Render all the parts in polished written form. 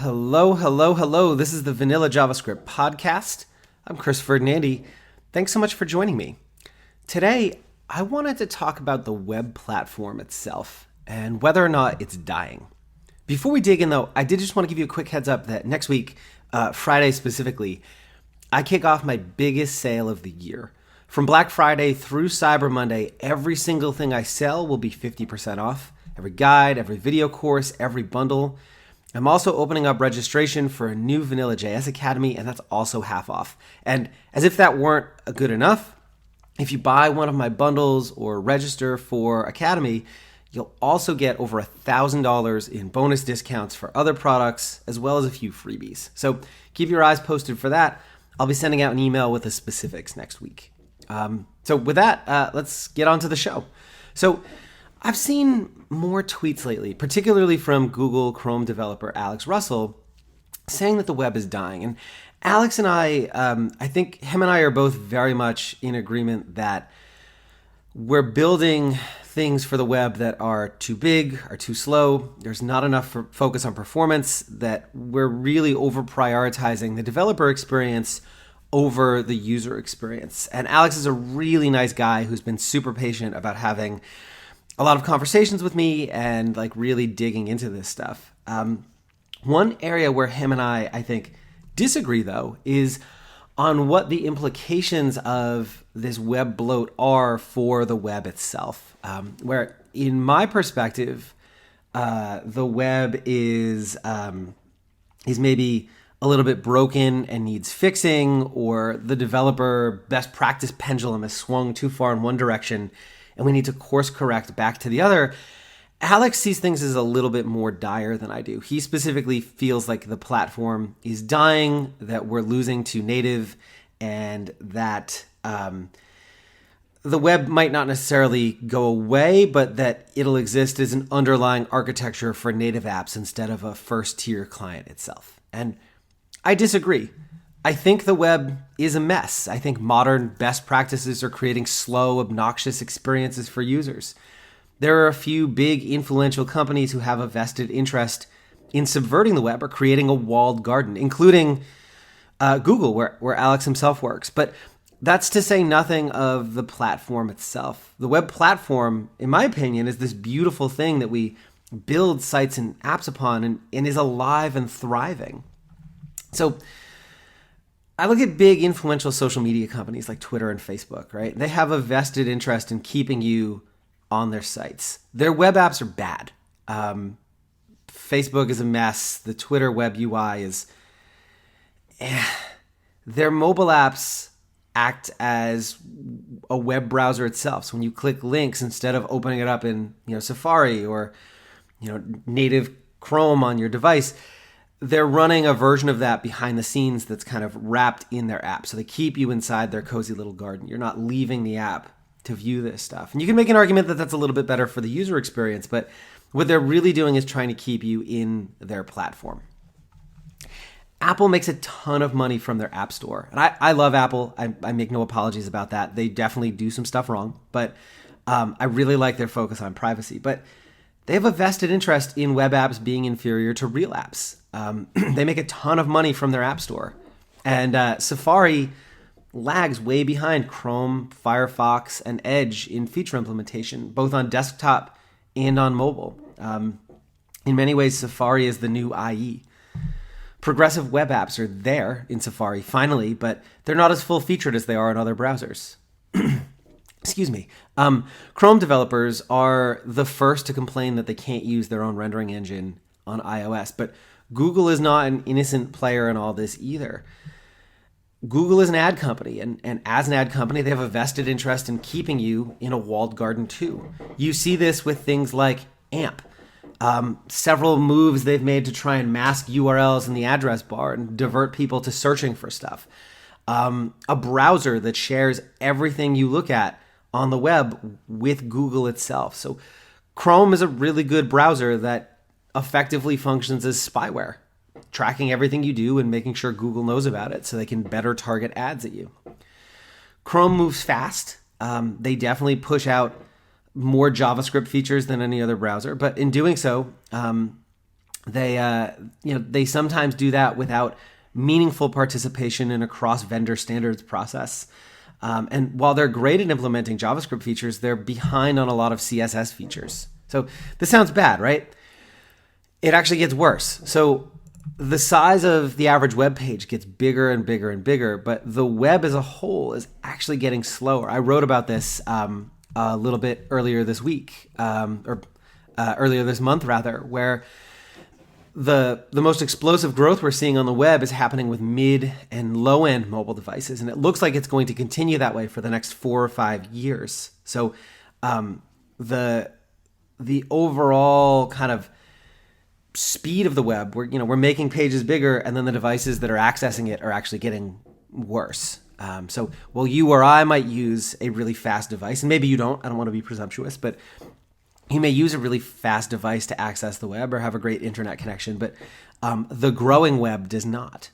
Hello, hello, hello. This is the Vanilla JavaScript podcast. I'm Chris Ferdinandi. Thanks so much for joining me. Today, I wanted to talk about the web platform itself and whether or not it's dying. Before we dig in, though, I did just want to give you a quick heads up that next week, Friday specifically, I kick off my biggest sale of the year. From Black Friday through Cyber Monday, every single thing I sell will be 50% off. Every guide, every video course, every bundle. I'm also opening up registration for a new Vanilla.js Academy, and that's also half off. And as if that weren't good enough, if you buy one of my bundles or register for Academy, you'll also get over $1,000 in bonus discounts for other products, as well as a few freebies. So keep your eyes posted for that. I'll be sending out an email with the specifics next week. So with that, let's get on to the show. So I've seen more tweets lately, particularly from Google Chrome developer Alex Russell, saying that the web is dying. And Alex and I think him and I are both very much in agreement that we're building things for the web that are too big, are too slow. There's not enough focus on performance, that we're really over prioritizing the developer experience over the user experience. And Alex is a really nice guy who's been super patient about having a lot of conversations with me and like really digging into this stuff. One area where him and I think, disagree though, is on what the implications of this web bloat are for the web itself. Where in my perspective, the web is maybe a little bit broken and needs fixing, or the developer best practice pendulum has swung too far in one direction and we need to course correct back to the other. Alex sees things as a little bit more dire than I do. He specifically feels like the platform is dying, that we're losing to native, and that the web might not necessarily go away, but that it'll exist as an underlying architecture for native apps instead of a first-tier client itself. And I disagree. I think the web is a mess. I think modern best practices are creating slow, obnoxious experiences for users. There are a few big influential companies who have a vested interest in subverting the web or creating a walled garden, including Google, where Alex himself works. But that's to say nothing of the platform itself. The web platform, in my opinion, is this beautiful thing that we build sites and apps upon and is alive and thriving. So I look at big influential social media companies like Twitter and Facebook, right? They have a vested interest in keeping you on their sites. Their web apps are bad. Facebook is a mess. The Twitter web UI is... Their mobile apps act as a web browser itself. So when you click links, instead of opening it up in Safari or native Chrome on your device, they're running a version of that behind the scenes that's kind of wrapped in their app. So they keep you inside their cozy little garden. You're not leaving the app to view this stuff. And you can make an argument that that's a little bit better for the user experience, but what they're really doing is trying to keep you in their platform. Apple makes a ton of money from their app store. And I love Apple. I make no apologies about that. They definitely do some stuff wrong, but I really like their focus on privacy. But they have a vested interest in web apps being inferior to real apps. They make a ton of money from their app store. And Safari lags way behind Chrome, Firefox, and Edge in feature implementation, both on desktop and on mobile. In many ways, Safari is the new IE. Progressive web apps are there in Safari, finally, but they're not as full-featured as they are in other browsers. Excuse me. Chrome developers are the first to complain that they can't use their own rendering engine on iOS, but Google is not an innocent player in all this either. Google is an ad company, and as an ad company, they have a vested interest in keeping you in a walled garden too. You see this with things like AMP. Several moves they've made to try and mask URLs in the address bar and divert people to searching for stuff. A browser that shares everything you look at on the web with Google itself. So Chrome is a really good browser that effectively functions as spyware, tracking everything you do and making sure Google knows about it so they can better target ads at you. Chrome moves fast. They definitely push out more JavaScript features than any other browser, but in doing so, They sometimes do that without meaningful participation in a cross-vendor standards process. And while they're great at implementing JavaScript features, they're behind on a lot of CSS features. So this sounds bad, right? It actually gets worse. So the size of the average web page gets bigger and bigger and bigger, but the web as a whole is actually getting slower. I wrote about this a little bit earlier this week, earlier this month rather, where the most explosive growth we're seeing on the web is happening with mid and low end mobile devices, and it looks like it's going to continue that way for the next 4 or 5 years. So the overall kind of speed of the web, we're making pages bigger, and then the devices that are accessing it are actually getting worse. So while you or I might use a really fast device, and maybe you don't, I don't want to be presumptuous, but you may use a really fast device to access the web or have a great internet connection, but the growing web does not.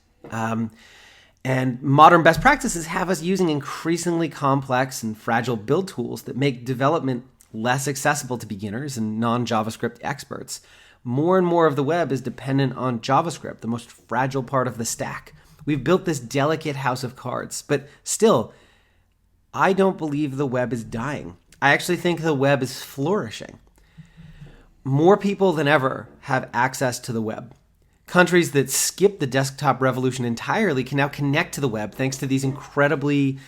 And modern best practices have us using increasingly complex and fragile build tools that make development less accessible to beginners and non-JavaScript experts. More and more of the web is dependent on JavaScript, the most fragile part of the stack. We've built this delicate house of cards, but still, I don't believe the web is dying. I actually think the web is flourishing. More people than ever have access to the web. Countries that skipped the desktop revolution entirely can now connect to the web thanks to these incredibly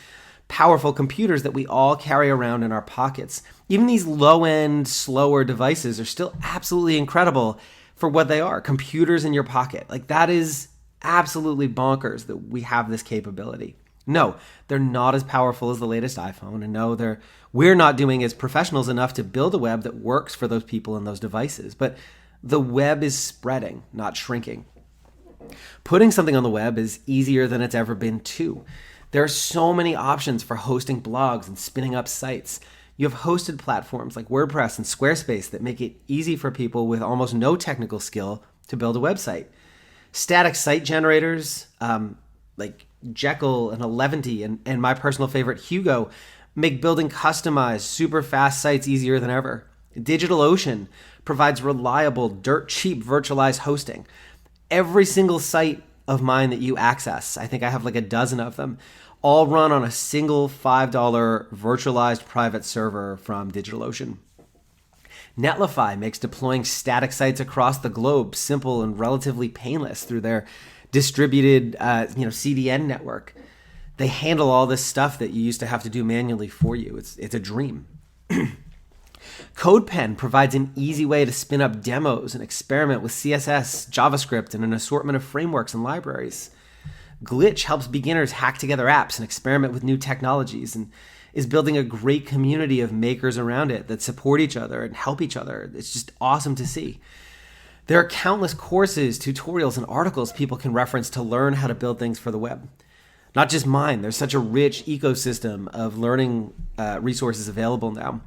powerful computers that we all carry around in our pockets. Even these low-end, slower devices are still absolutely incredible for what they are, computers in your pocket. Like, that is absolutely bonkers that we have this capability. No, they're not as powerful as the latest iPhone, and no, we're not doing as professionals enough to build a web that works for those people and those devices. But the web is spreading, not shrinking. Putting something on the web is easier than it's ever been too. There are so many options for hosting blogs and spinning up sites. You have hosted platforms like WordPress and Squarespace that make it easy for people with almost no technical skill to build a website. Static site generators like Jekyll and Eleventy and my personal favorite Hugo make building customized, super fast sites easier than ever. DigitalOcean provides reliable, dirt cheap virtualized hosting. Every single site of mine that you access, I think I have like a dozen of them, all run on a single $5 virtualized private server from DigitalOcean. Netlify makes deploying static sites across the globe simple and relatively painless through their distributed CDN network. They handle all this stuff that you used to have to do manually for you. It's a dream. CodePen provides an easy way to spin up demos and experiment with CSS, JavaScript, and an assortment of frameworks and libraries. Glitch helps beginners hack together apps and experiment with new technologies, and is building a great community of makers around it that support each other and help each other. It's just awesome to see. There are countless courses, tutorials, and articles people can reference to learn how to build things for the web. Not just mine. There's such a rich ecosystem of learning resources available now.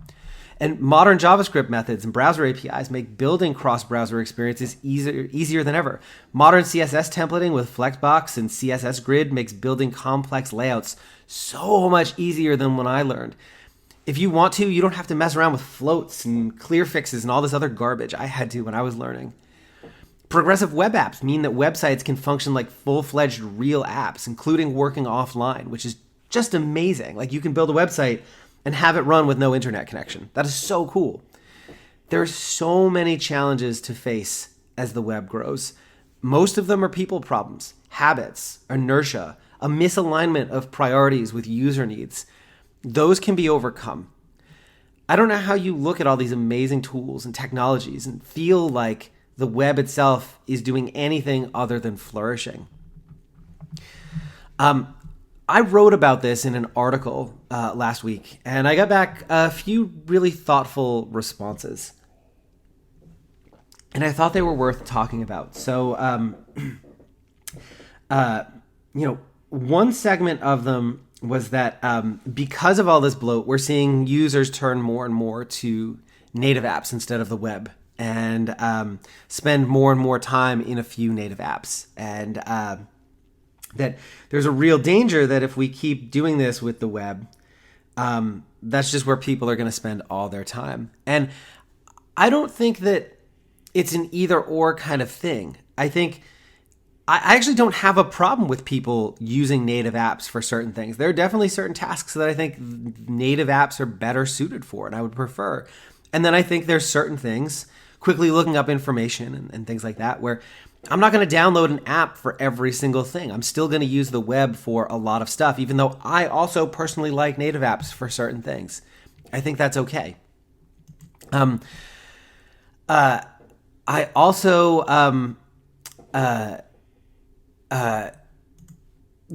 And modern JavaScript methods and browser APIs make building cross-browser experiences easier than ever. Modern CSS templating with Flexbox and CSS Grid makes building complex layouts so much easier than when I learned. If you want to, you don't have to mess around with floats and clear fixes and all this other garbage I had to when I was learning. Progressive web apps mean that websites can function like full-fledged real apps, including working offline, which is just amazing. Like, you can build a website and have it run with no internet connection. That is so cool. There are so many challenges to face as the web grows. Most of them are people problems, habits, inertia, a misalignment of priorities with user needs. Those can be overcome. I don't know how you look at all these amazing tools and technologies and feel like the web itself is doing anything other than flourishing. I wrote about this in an article last week, and I got back a few really thoughtful responses. And I thought they were worth talking about. So, one segment of them was that because of all this bloat, we're seeing users turn more and more to native apps instead of the web, and spend more and more time in a few native apps. And that there's a real danger that if we keep doing this with the web, that's just where people are going to spend all their time. And I don't think that it's an either or kind of thing. I think I actually don't have a problem with people using native apps for certain things. There are definitely certain tasks that I think native apps are better suited for and I would prefer. And then I think there's certain things, quickly looking up information and things like that, where I'm not going to download an app for every single thing. I'm still going to use the web for a lot of stuff, even though I also personally like native apps for certain things. I think that's okay. I also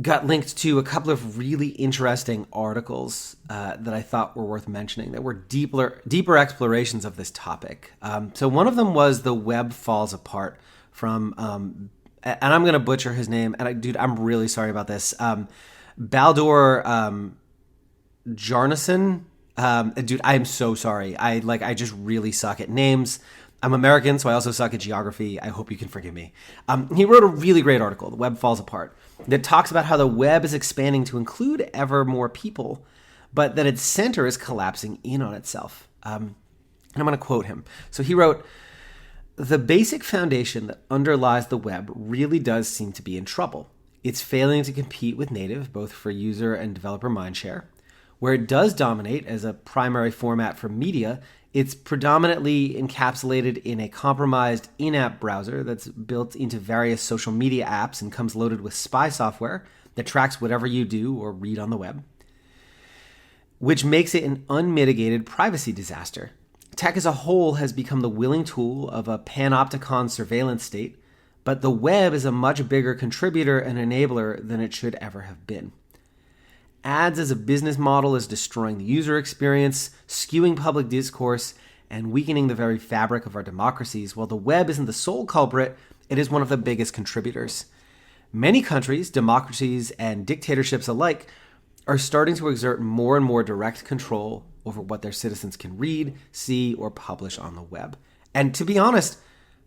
got linked to a couple of really interesting articles that I thought were worth mentioning that were deeper explorations of this topic. So one of them was The Web Falls Apart from, and I'm going to butcher his name, and I'm really sorry about this, Baldur Jarnason. Dude, I am so sorry. I just really suck at names. I'm American, so I also suck at geography. I hope you can forgive me. He wrote a really great article, The Web Falls Apart, that talks about how the web is expanding to include ever more people, but that its center is collapsing in on itself. And I'm going to quote him. So he wrote, "The basic foundation that underlies the web really does seem to be in trouble. It's failing to compete with native, both for user and developer mindshare. Where it does dominate as a primary format for media, it's predominantly encapsulated in a compromised in-app browser that's built into various social media apps and comes loaded with spy software that tracks whatever you do or read on the web, which makes it an unmitigated privacy disaster. Tech as a whole has become the willing tool of a panopticon surveillance state, but the web is a much bigger contributor and enabler than it should ever have been. Ads as a business model is destroying the user experience, skewing public discourse, and weakening the very fabric of our democracies. While the web isn't the sole culprit, it is one of the biggest contributors. Many countries, democracies, and dictatorships alike are starting to exert more and more direct control over what their citizens can read, see, or publish on the web. And to be honest,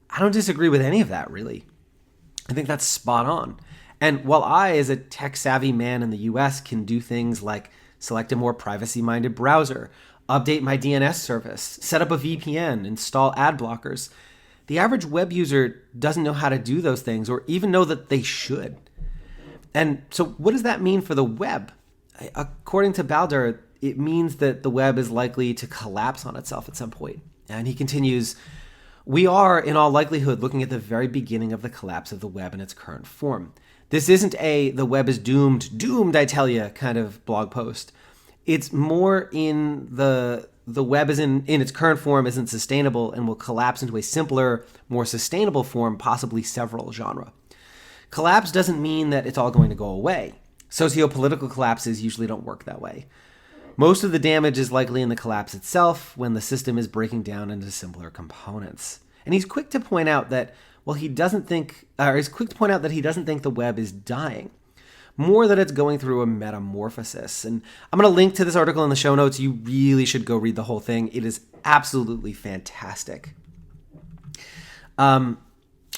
I don't disagree with any of that, really. I think that's spot on. And while I, as a tech-savvy man in the US, can do things like select a more privacy-minded browser, update my DNS service, set up a VPN, install ad blockers, the average web user doesn't know how to do those things or even know that they should. And so what does that mean for the web? According to Baldur, it means that the web is likely to collapse on itself at some point. And he continues, "We are, in all likelihood, looking at the very beginning of the collapse of the web in its current form. This isn't the web is doomed, I tell you, kind of blog post. It's more in the web is in its current form isn't sustainable and will collapse into a simpler, more sustainable form, possibly several genre. Collapse doesn't mean that it's all going to go away. Socio-political collapses usually don't work that way. Most of the damage is likely in the collapse itself when the system is breaking down into simpler components." And he's quick to point out that he doesn't think the web is dying, more that it's going through a metamorphosis. And I'm going to link to this article in the show notes. You really should go read the whole thing. It is absolutely fantastic.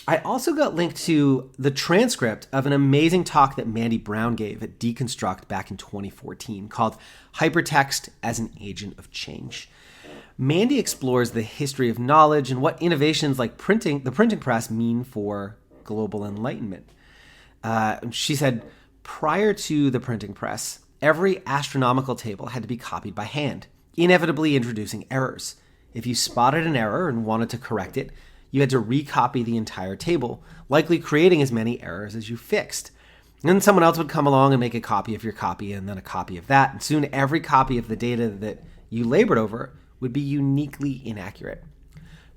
I also got linked to the transcript of an amazing talk that Mandy Brown gave at Deconstruct back in 2014 called Hypertext as an Agent of Change. Mandy explores the history of knowledge and what innovations like the printing press mean for global enlightenment. She said, prior to the printing press, every astronomical table had to be copied by hand, inevitably introducing errors. If you spotted an error and wanted to correct it, you had to recopy the entire table, likely creating as many errors as you fixed. And then someone else would come along and make a copy of your copy and then a copy of that, and soon every copy of the data that you labored over would be uniquely inaccurate.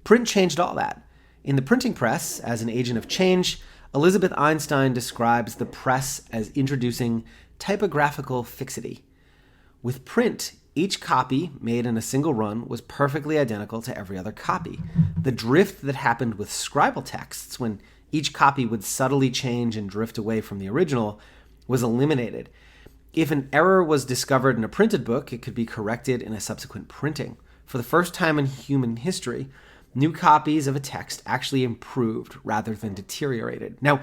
Print changed all that. In the printing press, as an agent of change, Elizabeth Einstein describes the press as introducing typographical fixity. With print, each copy made in a single run was perfectly identical to every other copy. The drift that happened with scribal texts, when each copy would subtly change and drift away from the original, was eliminated. If an error was discovered in a printed book, it could be corrected in a subsequent printing. For the first time in human history, new copies of a text actually improved rather than deteriorated. Now,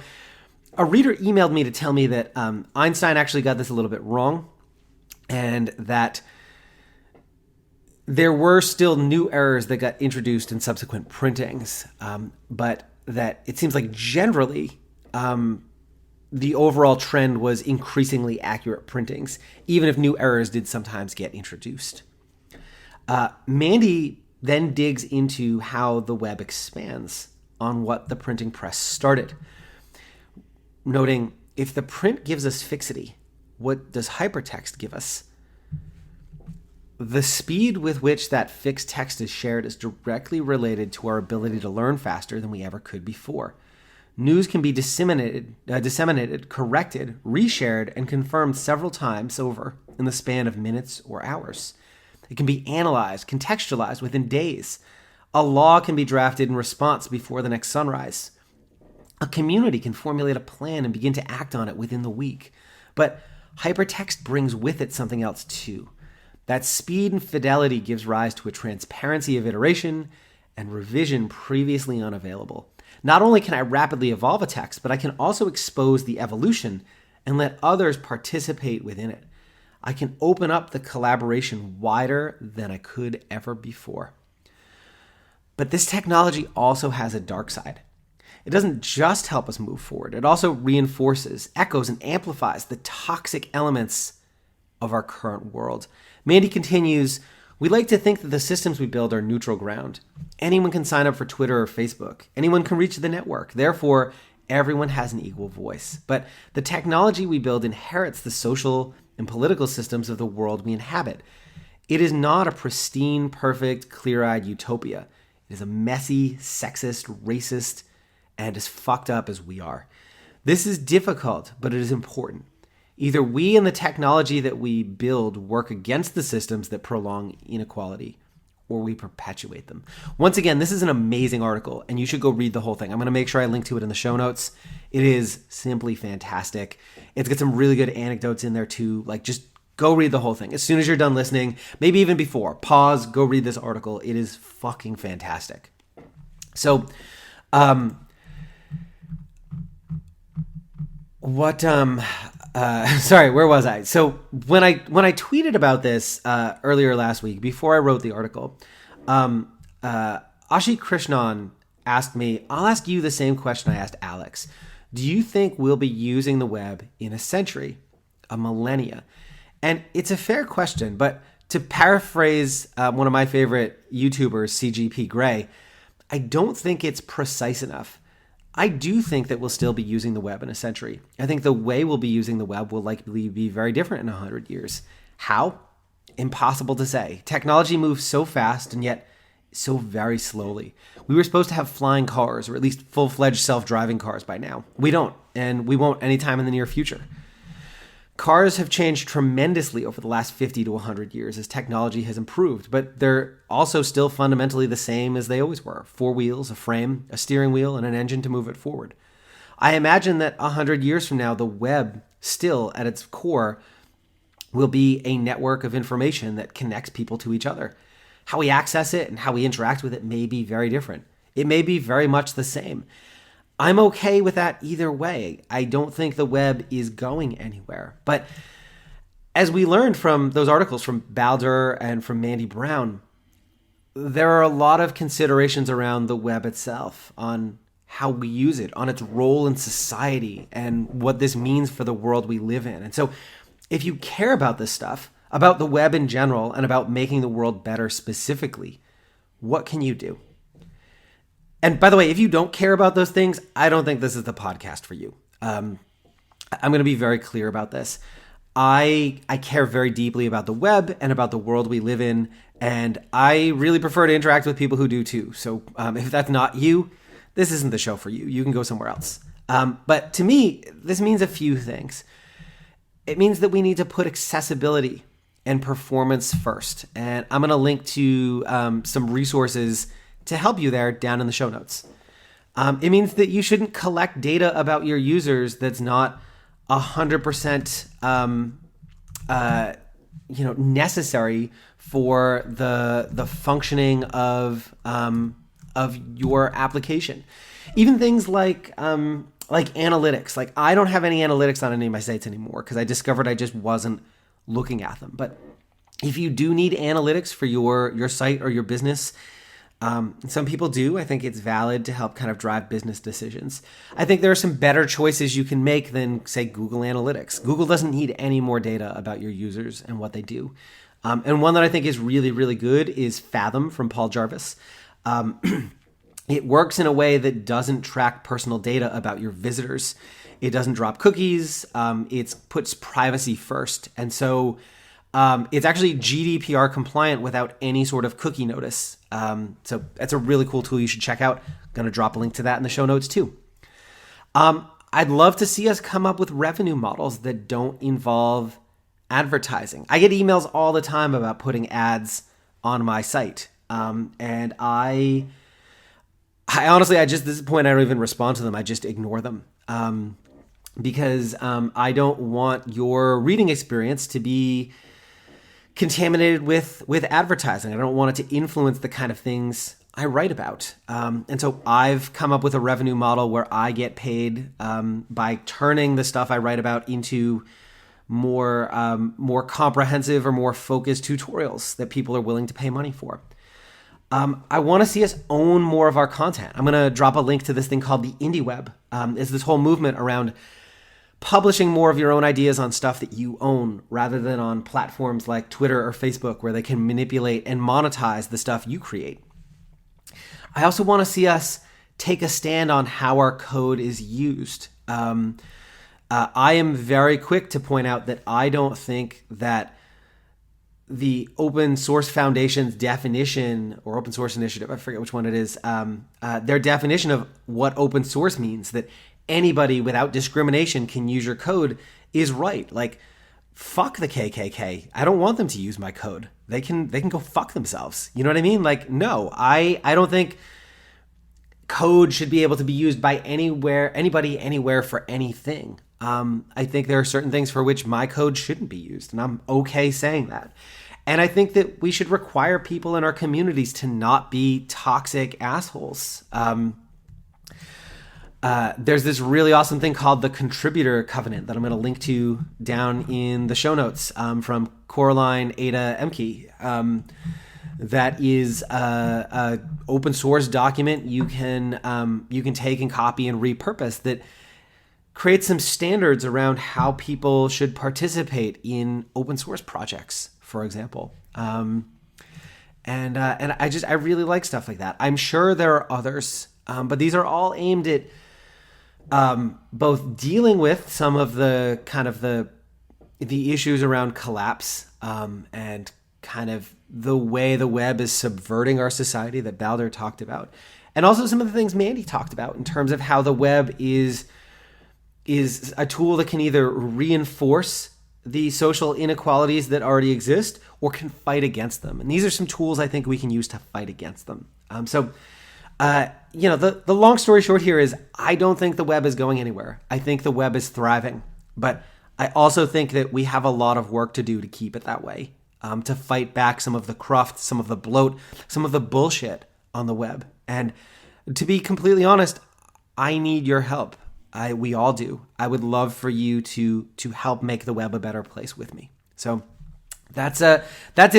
a reader emailed me to tell me that Einstein actually got this a little bit wrong, and that There were still new errors that got introduced in subsequent printings, but that it seems like generally the overall trend was increasingly accurate printings, even if new errors did sometimes get introduced. Mandy then digs into how the web expands on what the printing press started, noting if the print gives us fixity, what does hypertext give us? The speed with which that fixed text is shared is directly related to our ability to learn faster than we ever could before. News can be disseminated, corrected, reshared, and confirmed several times over in the span of minutes or hours. It can be analyzed, contextualized within days. A law can be drafted in response before the next sunrise. A community can formulate a plan and begin to act on it within the week. But hypertext brings with it something else too. That speed and fidelity gives rise to a transparency of iteration and revision previously unavailable. Not only can I rapidly evolve a text, but I can also expose the evolution and let others participate within it. I can open up the collaboration wider than I could ever before. But this technology also has a dark side. It doesn't just help us move forward. It also reinforces, echoes, and amplifies the toxic elements of our current world. Mandy continues, we like to think that the systems we build are neutral ground. Anyone can sign up for Twitter or Facebook. Anyone can reach the network. Therefore, everyone has an equal voice. But the technology we build inherits the social and political systems of the world we inhabit. It is not a pristine, perfect, clear-eyed utopia. It is a messy, sexist, racist, and as fucked up as we are. This is difficult, but it is important. Either we and the technology that we build work against the systems that prolong inequality, or we perpetuate them. Once again, this is an amazing article, and you should go read the whole thing. I'm going to make sure I link to it in the show notes. It is simply fantastic. It's got some really good anecdotes in there too. Like, just go read the whole thing. As soon as you're done listening, maybe even before, pause, go read this article. It is fucking fantastic. So, sorry, where was I? So when I tweeted about this earlier last week, before I wrote the article, Ashi Krishnan asked me, I'll ask you the same question I asked Alex. Do you think we'll be using the web in a century, a millennia? And it's a fair question, but to paraphrase one of my favorite YouTubers, CGP Grey, I don't think it's precise enough. I do think that we'll still be using the web in a century. I think the way we'll be using the web will likely be very different in 100 years. How? Impossible to say. Technology moves so fast and yet so very slowly. We were supposed to have flying cars, or at least full-fledged self-driving cars by now. We don't, and we won't anytime in the near future. Cars have changed tremendously over the last 50 to 100 years as technology has improved, but they're also still fundamentally the same as they always were. 4 wheels, a frame, a steering wheel, and an engine to move it forward. I imagine that 100 years from now, the web still at its core will be a network of information that connects people to each other. How we access it and how we interact with it may be very different. It may be very much the same. I'm okay with that either way. I don't think the web is going anywhere. But as we learned from those articles from Baldur and from Mandy Brown, there are a lot of considerations around the web itself, on how we use it, on its role in society, and what this means for the world we live in. And so if you care about this stuff, about the web in general, and about making the world better specifically, what can you do? And by the way, if you don't care about those things, I don't think this is the podcast for you. I'm going to be very clear about this. I care very deeply about the web and about the world we live in, and I really prefer to interact with people who do too. So if that's not you, this isn't the show for you. You can go somewhere else. But to me, this means a few things. It means that we need to put accessibility and performance first. And I'm going to link to some resources to help you there down in the show notes. It means that you shouldn't collect data about your users that's not 100% necessary for the functioning of your application. Even things like analytics. Like, I don't have any analytics on any of my sites anymore because I discovered I just wasn't looking at them. But If you do need analytics for your site or your business, some people do. I think it's valid to help kind of drive business decisions. I think there are some better choices you can make than, say, Google Analytics. Google doesn't need any more data about your users and what they do. And one that I think is really, really good is Fathom from Paul Jarvis. It works in a way that doesn't track personal data about your visitors. It doesn't drop cookies. It puts privacy first. And so it's actually GDPR compliant without any sort of cookie notice. So that's a really cool tool you should check out. I'm going to drop a link to that in the show notes too. I'd love to see us come up with revenue models that don't involve advertising. I get emails all the time about putting ads on my site. And I honestly, this is the point, I don't even respond to them. I just ignore them. Because I don't want your reading experience to be contaminated with advertising. I don't want it to influence the kind of things I write about. And so I've come up with a revenue model where I get paid by turning the stuff I write about into more comprehensive or more focused tutorials that people are willing to pay money for. I want to see us own more of our content. I'm going to drop a link to this thing called the Indie Web. It's this whole movement around publishing more of your own ideas on stuff that you own rather than on platforms like Twitter or Facebook where they can manipulate and monetize the stuff you create. I also want to see us take a stand on how our code is used. I am very quick to point out that I don't think that the Open Source Foundation's definition, or Open Source Initiative, I forget which one it is, their definition of what open source means, that anybody without discrimination can use your code, is right. Like, fuck the KKK. I don't want them to use my code. They can go fuck themselves. You know what I mean? Like, no, I don't think code should be able to be used by anybody, anywhere for anything. I think there are certain things for which my code shouldn't be used, and I'm okay saying that. And I think that we should require people in our communities to not be toxic assholes. There's this really awesome thing called the Contributor Covenant that I'm going to link to down in the show notes from Coraline Ada Emke. That is a open source document you can take and copy and repurpose that creates some standards around how people should participate in open source projects, for example. And I really like stuff like that. I'm sure there are others, but these are all aimed at both dealing with some of the kind of the issues around collapse and kind of the way the web is subverting our society that Balder talked about, and also some of the things Mandy talked about in terms of how the web is a tool that can either reinforce the social inequalities that already exist or can fight against them. And these are some tools I think we can use to fight against them. The long story short here is I don't think the web is going anywhere. I think the web is thriving, but I also think that we have a lot of work to do to keep it that way, to fight back some of the cruft, some of the bloat, some of the bullshit on the web. And to be completely honest, I need your help. We all do. I would love for you to help make the web a better place with me. So that's it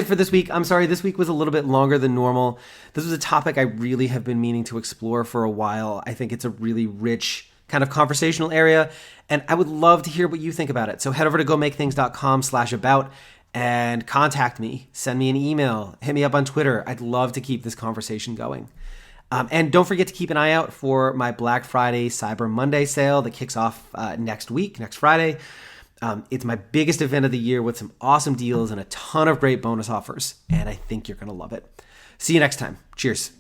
for this week. I'm sorry, this week was a little bit longer than normal. This was a topic I really have been meaning to explore for a while. I think it's a really rich kind of conversational area, and I would love to hear what you think about it. So head over to gomakethings.com/about and contact me. Send me an email. Hit me up on Twitter. I'd love to keep this conversation going. And don't forget to keep an eye out for my Black Friday, Cyber Monday sale that kicks off next Friday. It's my biggest event of the year with some awesome deals and a ton of great bonus offers. And I think you're going to love it. See you next time. Cheers.